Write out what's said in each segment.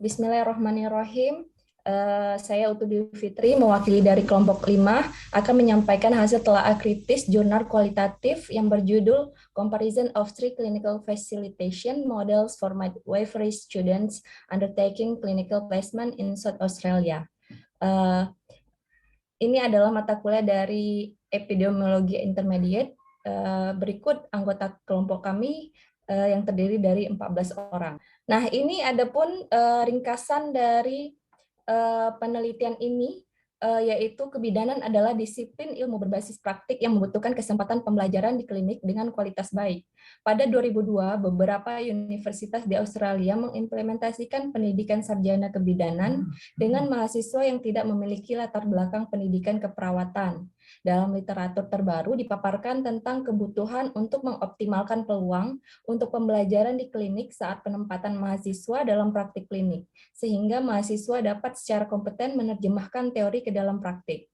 Bismillahirrahmanirrahim. Saya Utudwi Fitri, mewakili dari kelompok 5, akan menyampaikan hasil telaah kritis jurnal kualitatif yang berjudul Comparison of Three Clinical Facilitation Models for Midwifery Students Undertaking Clinical Placement in South Australia. Ini adalah mata kuliah dari epidemiologi intermediate. Berikut anggota kelompok kami yang terdiri dari 14 orang. Nah, ini adapun ringkasan dari penelitian ini, yaitu kebidanan adalah disiplin ilmu berbasis praktik yang membutuhkan kesempatan pembelajaran di klinik dengan kualitas baik. Pada 2002, beberapa universitas di Australia mengimplementasikan pendidikan sarjana kebidanan dengan mahasiswa yang tidak memiliki latar belakang pendidikan keperawatan. Dalam literatur terbaru dipaparkan tentang kebutuhan untuk mengoptimalkan peluang untuk pembelajaran di klinik saat penempatan mahasiswa dalam praktik klinik, sehingga mahasiswa dapat secara kompeten menerjemahkan teori ke dalam praktik.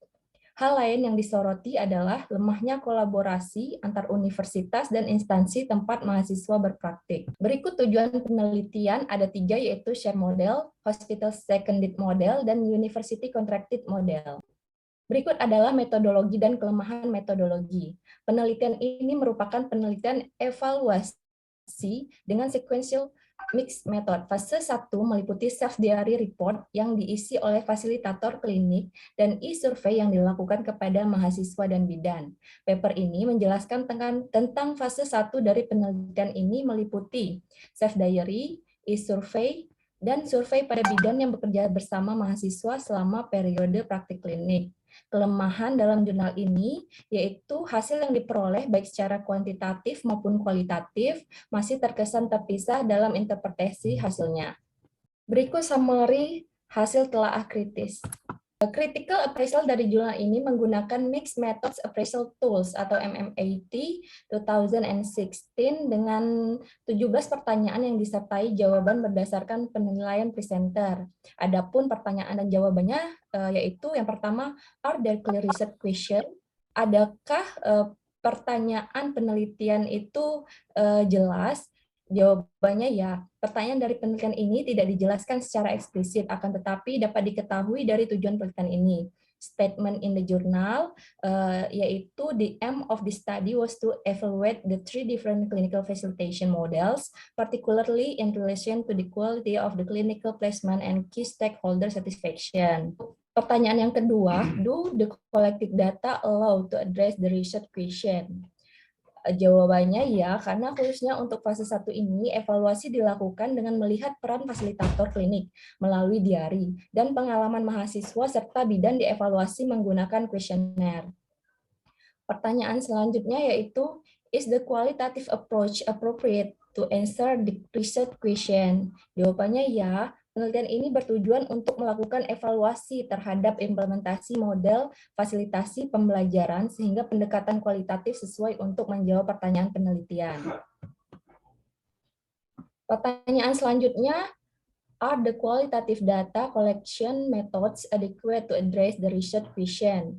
Hal lain yang disoroti adalah lemahnya kolaborasi antar universitas dan instansi tempat mahasiswa berpraktik. Berikut tujuan penelitian ada 3, yaitu share model, hospital seconded model, dan university contracted model. Berikut adalah metodologi dan kelemahan metodologi. Penelitian ini merupakan penelitian evaluasi dengan sequential mixed method. Fase 1 meliputi self-diary report yang diisi oleh fasilitator klinik dan e-survey yang dilakukan kepada mahasiswa dan bidan. Paper ini menjelaskan tentang fase 1 dari penelitian ini meliputi self-diary, e-survey, dan survei pada bidan yang bekerja bersama mahasiswa selama periode praktik klinik. Kelemahan dalam jurnal ini yaitu hasil yang diperoleh baik secara kuantitatif maupun kualitatif masih terkesan terpisah dalam interpretasi hasilnya. Berikut summary hasil telaah kritis. Critical appraisal dari jurnal ini menggunakan Mixed Methods Appraisal Tools atau MMAT 2016 dengan 17 pertanyaan yang disertai jawaban berdasarkan penilaian presenter. Adapun pertanyaan dan jawabannya yaitu yang pertama, are there clear research question? Adakah pertanyaan penelitian itu jelas? Jawabannya ya. Pertanyaan dari penelitian ini tidak dijelaskan secara eksplisit, akan tetapi dapat diketahui dari tujuan penelitian ini. Statement in the journal, yaitu the aim of the study was to evaluate the 3 different clinical facilitation models, particularly in relation to the quality of the clinical placement and key stakeholder satisfaction. Pertanyaan yang kedua, do the collected data allow to address the research question? Jawabannya ya, karena khususnya untuk fase 1 ini, evaluasi dilakukan dengan melihat peran fasilitator klinik melalui diari dan pengalaman mahasiswa serta bidan dievaluasi menggunakan kuesioner. Pertanyaan selanjutnya yaitu, is the qualitative approach appropriate to answer the research question? Jawabannya ya. Penelitian ini bertujuan untuk melakukan evaluasi terhadap implementasi model fasilitasi pembelajaran sehingga pendekatan kualitatif sesuai untuk menjawab pertanyaan penelitian. Pertanyaan selanjutnya, are the qualitative data collection methods adequate to address the research question?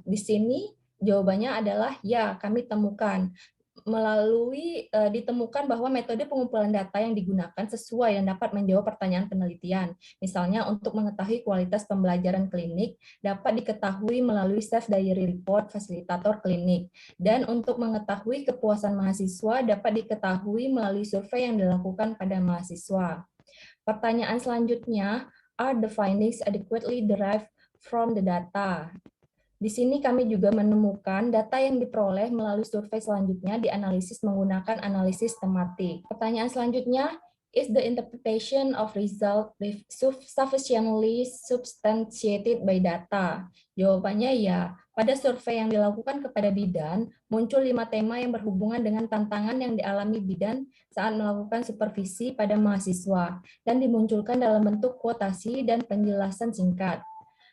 Di sini jawabannya adalah ya, kami temukan. Ditemukan bahwa metode pengumpulan data yang digunakan sesuai dan dapat menjawab pertanyaan penelitian. Misalnya untuk mengetahui kualitas pembelajaran klinik dapat diketahui melalui self-diary report fasilitator klinik. Dan untuk mengetahui kepuasan mahasiswa dapat diketahui melalui survei yang dilakukan pada mahasiswa. Pertanyaan selanjutnya, are the findings adequately derived from the data? Di sini kami juga menemukan data yang diperoleh melalui survei selanjutnya dianalisis menggunakan analisis tematik. Pertanyaan selanjutnya, is the interpretation of result sufficiently substantiated by data? Jawabannya ya. Pada survei yang dilakukan kepada bidan, muncul 5 tema yang berhubungan dengan tantangan yang dialami bidan saat melakukan supervisi pada mahasiswa dan dimunculkan dalam bentuk kuotasi dan penjelasan singkat.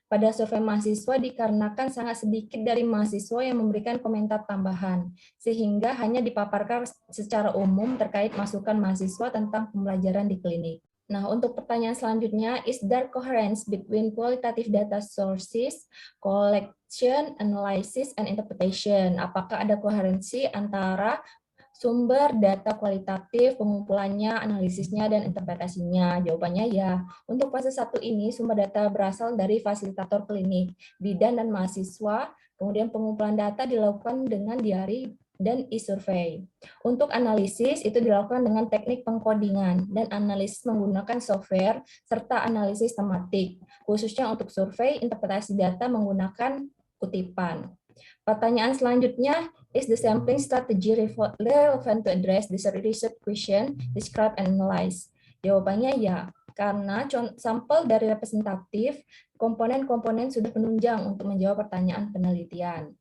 Pada survei mahasiswa dikarenakan sangat sedikit dari mahasiswa yang memberikan komentar tambahan, sehingga hanya dipaparkan secara umum terkait masukan mahasiswa tentang pembelajaran di klinik. Nah, untuk pertanyaan selanjutnya, is there coherence between qualitative data sources, collection, analysis, and interpretation? Apakah ada koherensi antara Sumber data kualitatif, pengumpulannya, analisisnya, dan interpretasinya. Jawabannya ya. Untuk fase 1 ini, sumber data berasal dari fasilitator klinik, bidan, dan mahasiswa. Kemudian pengumpulan data dilakukan dengan diary dan e-survey. Untuk analisis, itu dilakukan dengan teknik pengkodingan, dan analisis menggunakan software, serta analisis tematik. Khususnya untuk survei, interpretasi data menggunakan kutipan. Pertanyaan selanjutnya, is the sampling strategy relevant to address the research question, describe and analyze? Jawabannya ya, karena sampel dari representatif, komponen-komponen sudah penunjang untuk menjawab pertanyaan penelitian.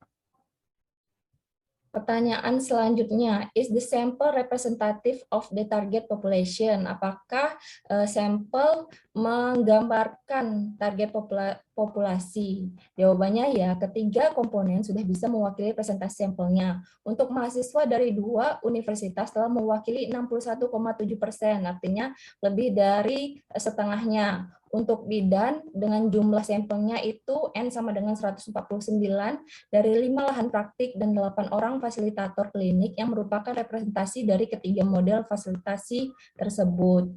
Pertanyaan selanjutnya, is the sample representative of the target population? Apakah sampel menggambarkan target populasi? Jawabannya ya, ketiga komponen sudah bisa mewakili presentasi sampelnya. Untuk mahasiswa dari 2 universitas telah mewakili 61,7%, artinya lebih dari setengahnya. Untuk bidan dengan jumlah sampelnya itu N sama dengan 149 dari 5 lahan praktik dan 8 orang fasilitator klinik yang merupakan representasi dari ketiga model fasilitasi tersebut.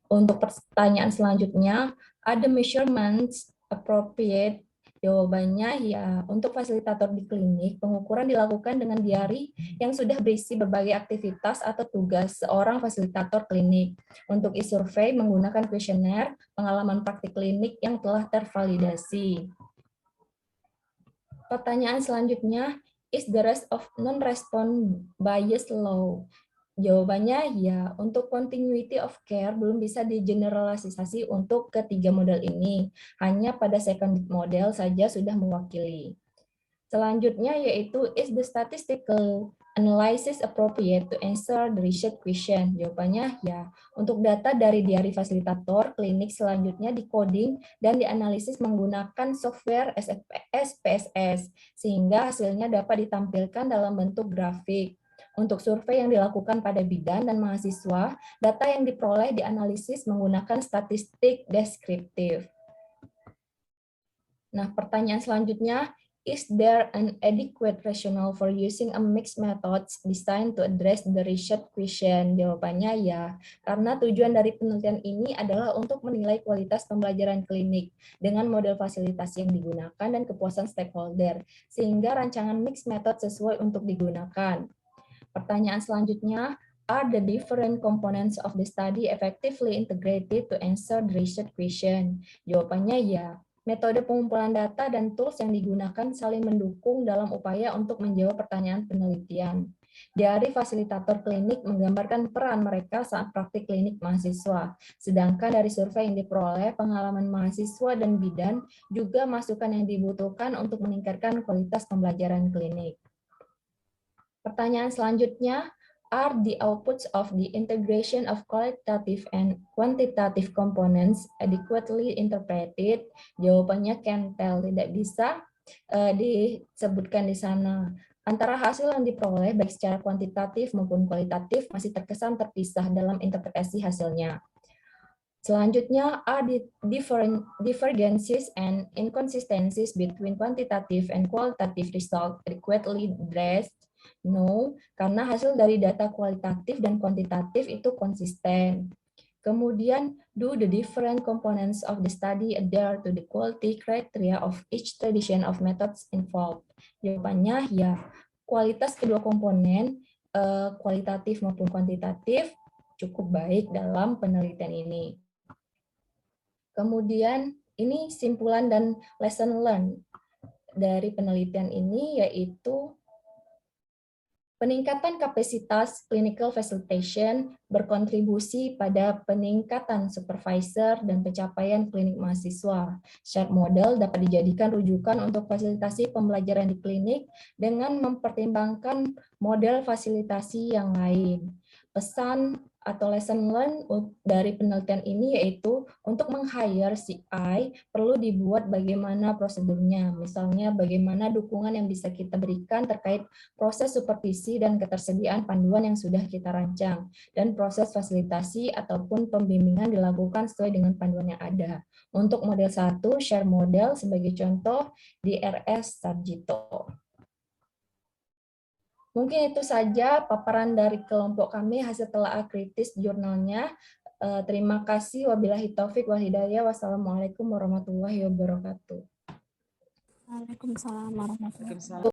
Untuk pertanyaan selanjutnya, are the measurements appropriate? Jawabannya ya, untuk fasilitator di klinik, pengukuran dilakukan dengan diary yang sudah berisi berbagai aktivitas atau tugas seorang fasilitator klinik. Untuk e-survey menggunakan kuesioner pengalaman praktik klinik yang telah tervalidasi. Pertanyaan selanjutnya, is the rest of non-response bias low? Jawabannya ya, untuk continuity of care belum bisa digeneralisasi untuk ketiga model ini. Hanya pada second model saja sudah mewakili. Selanjutnya yaitu, is the statistical analysis appropriate to answer the research question? Jawabannya ya. Untuk data dari diary fasilitator klinik selanjutnya di-coding dan dianalisis menggunakan software SPSS, sehingga hasilnya dapat ditampilkan dalam bentuk grafik. Untuk survei yang dilakukan pada bidan dan mahasiswa, data yang diperoleh dianalisis menggunakan statistik deskriptif. Nah, pertanyaan selanjutnya, is there an adequate rationale for using a mixed methods designed to address the research question? Jawabannya ya, karena tujuan dari penelitian ini adalah untuk menilai kualitas pembelajaran klinik dengan model fasilitasi yang digunakan dan kepuasan stakeholder, sehingga rancangan mixed method sesuai untuk digunakan. Pertanyaan selanjutnya, are the different components of the study effectively integrated to answer the research question? Jawabannya ya. Metode pengumpulan data dan tools yang digunakan saling mendukung dalam upaya untuk menjawab pertanyaan penelitian. Diary fasilitator klinik menggambarkan peran mereka saat praktik klinik mahasiswa. Sedangkan dari survei yang diperoleh, pengalaman mahasiswa dan bidan juga masukan yang dibutuhkan untuk meningkatkan kualitas pembelajaran klinik. Pertanyaan selanjutnya, are the outputs of the integration of qualitative and quantitative components adequately interpreted? Jawabannya can tell, tidak bisa disebutkan di sana. Antara hasil yang diperoleh baik secara kuantitatif maupun kualitatif masih terkesan terpisah dalam interpretasi hasilnya. Selanjutnya, are the divergences and inconsistencies between quantitative and qualitative result adequately addressed? No, karena hasil dari data kualitatif dan kuantitatif itu konsisten. Kemudian, do the different components of the study adhere to the quality criteria of each tradition of methods involved? Jawabannya ya, kualitas kedua komponen, kualitatif maupun kuantitatif, cukup baik dalam penelitian ini. Kemudian, ini simpulan dan lesson learned dari penelitian ini, yaitu peningkatan kapasitas clinical facilitation berkontribusi pada peningkatan supervisor dan pencapaian klinik mahasiswa. Shared model dapat dijadikan rujukan untuk fasilitasi pembelajaran di klinik dengan mempertimbangkan model fasilitasi yang lain. Pesan atau lesson learned dari penelitian ini yaitu untuk meng-hire CI perlu dibuat bagaimana prosedurnya, misalnya bagaimana dukungan yang bisa kita berikan terkait proses supervisi dan ketersediaan panduan yang sudah kita rancang, dan proses fasilitasi ataupun pembimbingan dilakukan sesuai dengan panduan yang ada. Untuk model 1, share model sebagai contoh di RS Sarjito. Mungkin itu saja paparan dari kelompok kami hasil telaah kritis jurnalnya. Terima kasih. Wabillahi taufik wal hidayah. Wassalamualaikum warahmatullahi wabarakatuh. Waalaikumsalam warahmatullahi wabarakatuh.